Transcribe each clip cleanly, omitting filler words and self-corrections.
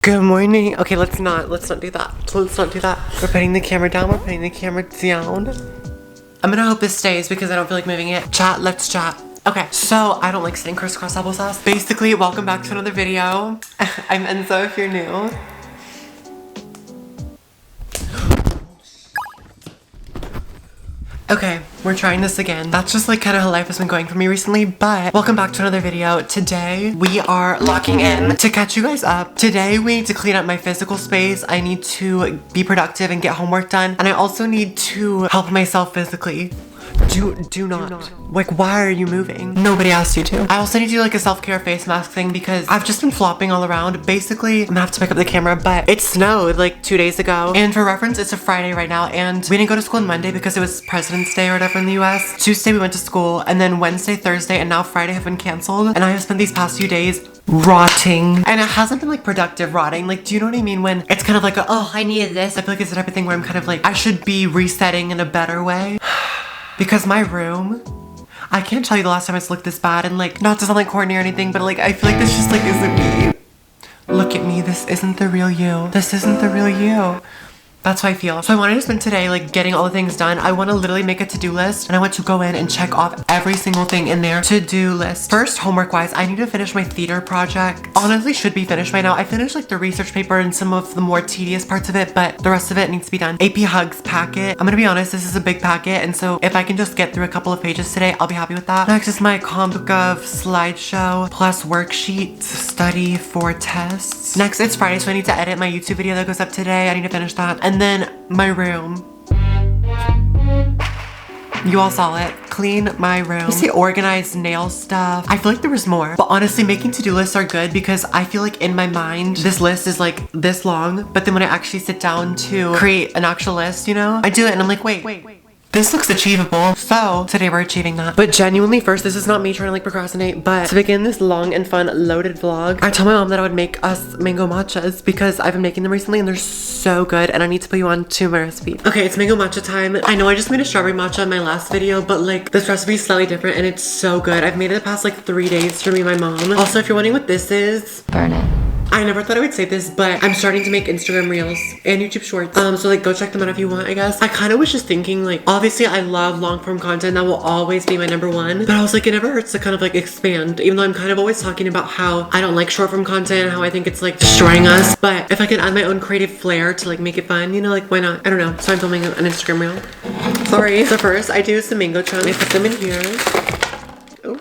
Good morning. Okay, let's not do that. Let's not do that. We're putting the camera down. We're putting the camera down. I'm gonna hope this stays because I don't feel like moving it. Chat, let's chat. Okay, so I don't like sitting crisscross applesauce. Basically, welcome back to another video. I'm Enzo if you're new. Okay, we're trying this again. That's just like kind of how life has been going for me recently, but welcome back to another video. Today, we are locking in to catch you guys up. Today, we need to clean up my physical space. I need to be productive and get homework done. And I also need to help myself physically. Do not. Like, why are you moving? Nobody asked you to. I also need to do like a self-care face mask thing because I've just been flopping all around. Basically, I'm gonna have to pick up the camera, but it snowed like 2 days ago. And for reference, it's a Friday right now. And we didn't go to school on Monday because it was President's Day or whatever in the US. Tuesday, we went to school. And then Wednesday, Thursday, and now Friday have been canceled. And I have spent these past few days rotting. And it hasn't been like productive rotting. Like, do you know what I mean? When it's kind of like, oh, I needed this. I feel like it's the type of thing where I'm kind of like, I should be resetting in a better way. Because my room, I can't tell you the last time it's looked this bad, and like, not to sound like corny or anything, but like, I feel like this just like isn't me. Look at me, this isn't the real you. This isn't the real you. That's how I feel. So I wanted to spend today like getting all the things done. I want to literally make a to-do list and I want to go in and check off every single thing in there. To-do list. First, homework wise, I need to finish my theater project. Honestly, should be finished by now. I finished like the research paper and some of the more tedious parts of it, but the rest of it needs to be done. AP Hugs packet. I'm gonna be honest, this is a big packet, and so if I can just get through a couple of pages today, I'll be happy with that. Next is my ComGov slideshow plus worksheet study for tests. Next, it's Friday, so I need to edit my YouTube video that goes up today. I need to finish that. And then my room. You all saw it. Clean my room. You see organized nail stuff. I feel like there was more. But honestly, making to-do lists are good because I feel like in my mind, this list is like this long. But then when I actually sit down to create an actual list, you know, I do it and I'm like, wait. This looks achievable. So today we're achieving that. But genuinely first, this is not me trying to like procrastinate, but to begin this long and fun loaded vlog, I told my mom that I would make us mango matchas because I've been making them recently and they're so good and I need to put you on to my recipe. Okay, it's mango matcha time. I know I just made a strawberry matcha in my last video, but like this recipe is slightly different and it's so good. I've made it the past like 3 days for me and my mom. Also, if you're wondering what this is, burn it. I never thought I would say this, but I'm starting to make Instagram Reels and YouTube Shorts. So like go check them out if you want, I guess. I kind of was just thinking like, obviously I love long form content. That will always be my #1. But I was like, it never hurts to kind of like expand, even though I'm kind of always talking about how I don't like short form content and how I think it's like destroying us. But if I can add my own creative flair to like make it fun, you know, like why not? I don't know. So I'm filming an Instagram Reel. Sorry. So first I do some mango chunks. I put them in here.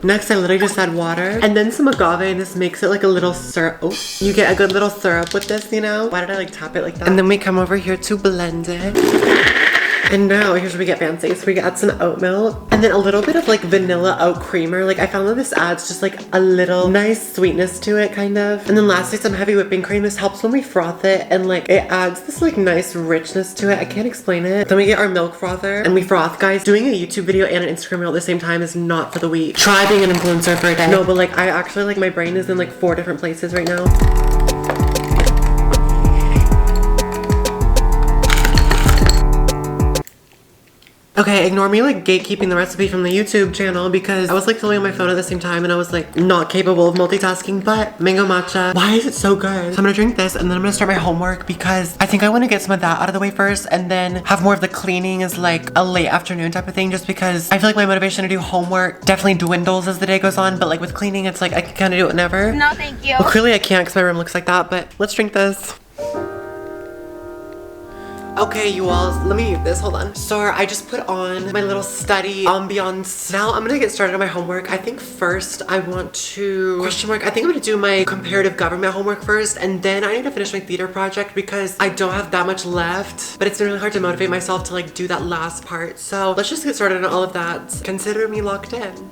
Next, I literally just add water and then some agave, and this makes it like a little syrup. Oh, you get a good little syrup with this, you know? Why did I like tap it like that? And then we come over here to blend it. And now here's where we get fancy. So we add some oat milk and then a little bit of like vanilla oat creamer. Like I found that this adds just like a little nice sweetness to it kind of. And then lastly, some heavy whipping cream. This helps when we froth it and like it adds this like nice richness to it. I can't explain it. Then we get our milk frother and we froth. Guys, doing a YouTube video and an Instagram reel at the same time is not for the weak. Try being an influencer for a day. No, but like I actually like my brain is in like 4 different places right now. Okay, ignore me like gatekeeping the recipe from the YouTube channel because I was like filming on my phone at the same time and I was like not capable of multitasking, but mango matcha, why is it so good? So I'm gonna drink this and then I'm gonna start my homework because I think I wanna get some of that out of the way first and then have more of the cleaning as like a late afternoon type of thing, just because I feel like my motivation to do homework definitely dwindles as the day goes on, but like with cleaning, it's like I can kind of do it whenever. No, thank you. Well, clearly I can't because my room looks like that, but let's drink this. Okay, you all, let me mute this, hold on. So I just put on my little study ambiance. Now I'm gonna get started on my homework. I think first I want to, I think I'm gonna do my comparative government homework first, and then I need to finish my theater project because I don't have that much left, but it's been really hard to motivate myself to like do that last part. So let's just get started on all of that. Consider me locked in.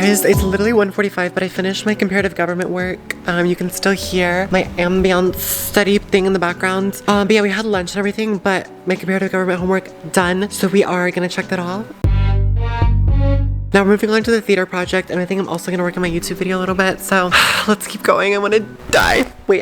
It's literally 1:45, but I finished my comparative government work. You can still hear my ambiance study thing in the background. But yeah, we had lunch and everything, but my comparative government homework done. So we are gonna check that off. Now we're moving on to the theater project, and I think I'm also gonna work on my YouTube video a little bit. So let's keep going. I wanna die. Wait,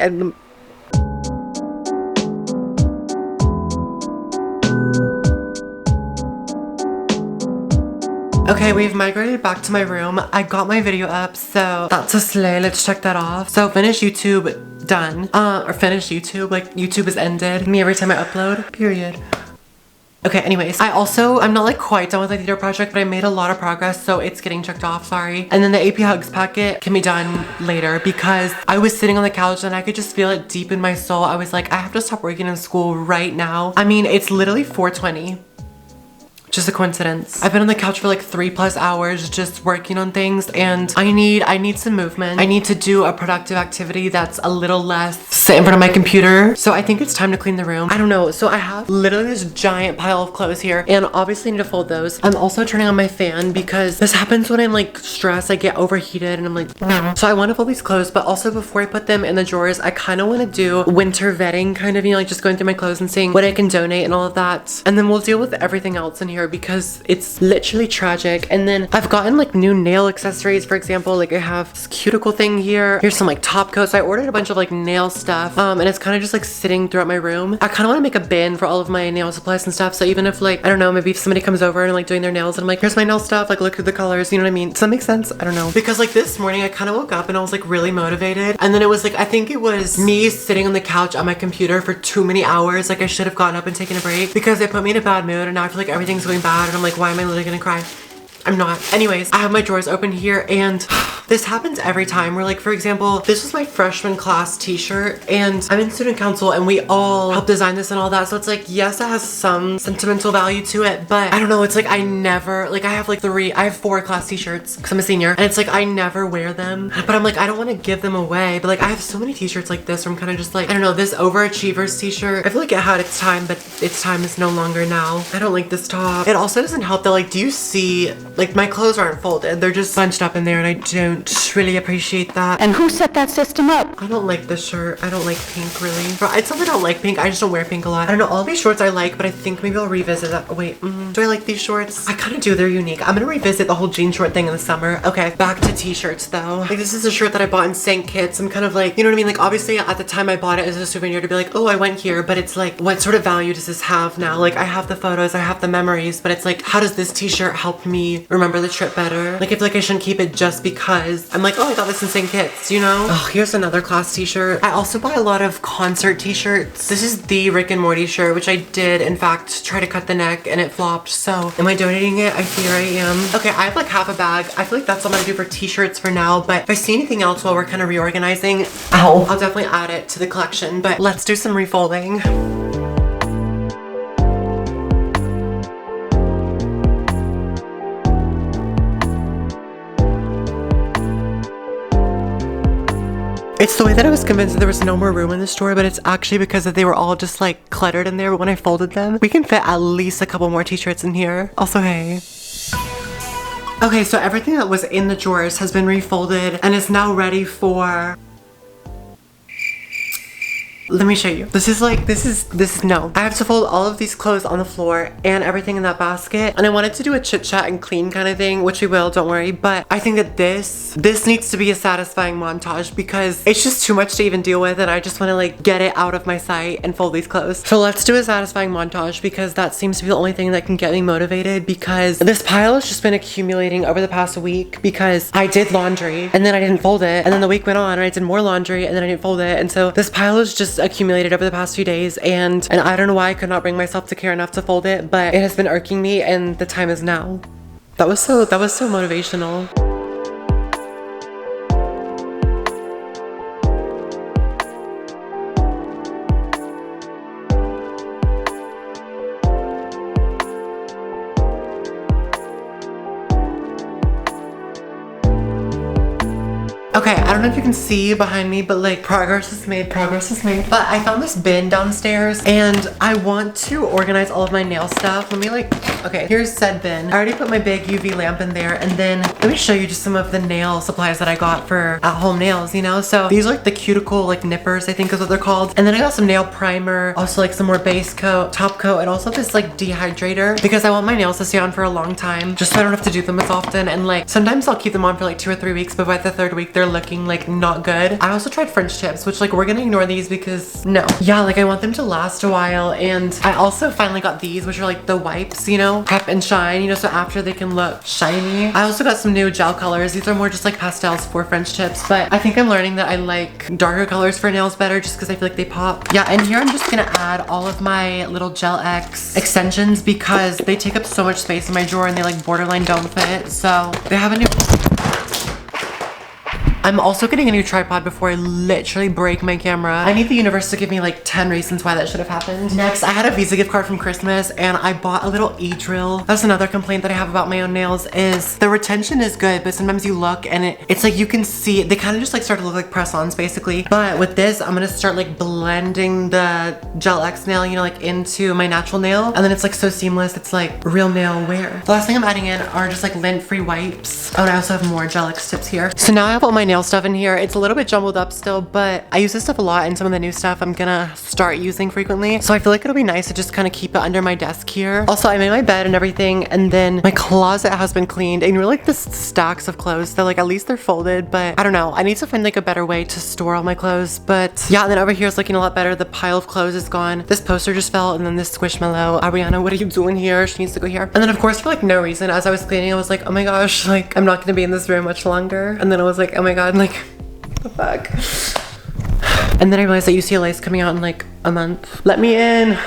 Okay, we've migrated back to my room. I got my video up, so that's a slay. Let's check that off. So finish YouTube, done. Or finish YouTube, like YouTube has ended me every time I upload, period. Okay, anyways, I'm not like quite done with the theater project, but I made a lot of progress, so it's getting checked off, sorry. And then the AP Hugs packet can be done later because I was sitting on the couch and I could just feel it deep in my soul. I was like, I have to stop working in school right now. I mean, it's literally 4:20. Just a coincidence. I've been on the couch for like 3+ hours just working on things, and I need some movement. I need to do a productive activity that's a little less sit in front of my computer. So I think it's time to clean the room. I don't know. So I have literally this giant pile of clothes here, and obviously I need to fold those. I'm also turning on my fan because this happens when I'm like stressed. I get overheated and I'm like, so I want to fold these clothes, but also before I put them in the drawers, I kind of want to do winter vetting, kind of, you know, like just going through my clothes and seeing what I can donate and all of that. And then we'll deal with everything else in here because it's literally tragic. And then I've gotten like new nail accessories, for example, like I have this cuticle thing here. Here's some like top coats. I ordered a bunch of like nail stuff, and it's kind of just like sitting throughout my room. I kind of want to make a bin for all of my nail supplies and stuff, so even if like, I don't know, maybe if somebody comes over and like doing their nails and I'm like, here's my nail stuff, like look at the colors, you know what I mean? Does that make sense? I don't know. Because like this morning I kind of woke up and I was like really motivated, and then it was like, I think it was me sitting on the couch on my computer for too many hours. Like I should have gotten up and taken a break because it put me in a bad mood, and now I feel like everything's going bad and I'm like, why am I literally gonna cry? I'm not. Anyways, I have my drawers open here, and this happens every time. Where like, for example, this was my freshman class t-shirt, and I'm in student council and we all helped design this and all that. So it's like, yes, it has some sentimental value to it, but I don't know. It's like, I never, like I have 4 class t-shirts because I'm a senior, and it's like, I never wear them, but I'm like, I don't want to give them away. But like, I have so many t-shirts like this where I'm kind of just like, I don't know, this Overachievers t-shirt, I feel like it had its time, but its time is no longer now. I don't like this top. It also doesn't help that like, do you see, like my clothes aren't folded, they're just bunched up in there, and I don't really appreciate that. And who set that system up? I don't like this shirt. I don't like pink really. It's not that I don't like pink, I just don't wear pink a lot. I don't know, all these shorts I like, but I think maybe I'll revisit that. Oh, wait, do I like these shorts? I kind of do, they're unique. I'm gonna revisit the whole jean short thing in the summer. Okay, back to t-shirts though. Like this is a shirt that I bought in St. Kitts. I'm kind of like, you know what I mean? Like obviously at the time I bought it as a souvenir to be like, oh, I went here, but it's like, what sort of value does this have now? Like I have the photos, I have the memories, but it's like, how does this t-shirt help me remember the trip better? Like I feel like I shouldn't keep it just because I'm like, oh, I got this in St. Kitts, you know? Oh, here's another class t-shirt. I also buy a lot of concert t-shirts. This is the Rick and Morty shirt, which I did in fact try to cut the neck and it flopped. So am I donating it? I fear I am. Okay, I have like half a bag. I feel like that's all I'm gonna do for t-shirts for now, but if I see anything else while we're kind of reorganizing, I'll definitely add it to the collection. But let's do some refolding. It's the way that I was convinced that there was no more room in the store, but it's actually because that they were all just like cluttered in there. But when I folded them, we can fit at least a couple more t-shirts in here. Also, hey. Okay, so everything that was in the drawers has been refolded and is now ready for... Let me show you. This is no. I have to fold all of these clothes on the floor and everything in that basket. And I wanted to do a chit chat and clean kind of thing, which we will, don't worry. But I think that this needs to be a satisfying montage because it's just too much to even deal with. And I just want to like get it out of my sight and fold these clothes. So let's do a satisfying montage because that seems to be the only thing that can get me motivated, because this pile has just been accumulating over the past week because I did laundry and then I didn't fold it. And then the week went on and I did more laundry and then I didn't fold it. And so this pile is just accumulated over the past few days, and I don't know why I could not bring myself to care enough to fold it, but it has been irking me and the time is now. That was so motivational. Okay, I don't know if you can see behind me, but like progress is made. But I found this bin downstairs and I want to organize all of my nail stuff. Let me okay, here's said bin. I already put my big UV lamp in there, and then let me show you just some of the nail supplies that I got for at-home nails, you know? So these are like the cuticle like nippers, I think is what they're called. And then I got some nail primer, also like some more base coat, top coat, and also this like dehydrator because I want my nails to stay on for a long time, just so I don't have to do them as often. And like sometimes I'll keep them on for like 2 or 3 weeks, but by the 3rd week they're looking like not good. I also tried French tips, which like we're gonna ignore these because no. Yeah, like I want them to last a while. And I also finally got these, which are like the wipes, you know, prep and shine, you know, so after they can look shiny. I also got some new gel colors. These are more just like pastels for French tips, but I think I'm learning that I like darker colors for nails better just because I feel like they pop. Yeah, and here I'm just gonna add all of my little Gel X extensions because they take up so much space in my drawer and they like borderline don't fit. So they have a new... I'm also getting a new tripod before I literally break my camera. I need the universe to give me like 10 reasons why that should have happened. Next, I had a Visa gift card from Christmas and I bought a little e-drill. That's another complaint that I have about my own nails is the retention is good, but sometimes you look and it's like you can see, they kind of just like start to look like press-ons basically. But with this, I'm gonna start like blending the Gel X nail, you know, like into my natural nail. And then it's like so seamless, it's like real nail wear. The last thing I'm adding in are just like lint-free wipes. Oh, and I also have more Gel X tips here. So now I have all my nail stuff in here. It's a little bit jumbled up still, but I use this stuff a lot and some of the new stuff I'm gonna start using frequently. So I feel like it'll be nice to just kind of keep it under my desk here. Also, I made my bed and everything, and then my closet has been cleaned, and you're like this stacks of clothes. They're like, at least they're folded, but I don't know. I need to find like a better way to store all my clothes, but yeah, and then over here is looking a lot better. The pile of clothes is gone. This poster just fell, and then this squishmallow. Ariana, what are you doing here? She needs to go here. And then of course, for like no reason, as I was cleaning, I was like, oh my gosh, like I'm not gonna be in this room much longer. And then I was like, oh my God, like the fuck. And then I realized that UCLA is coming out in like a month. Let me in.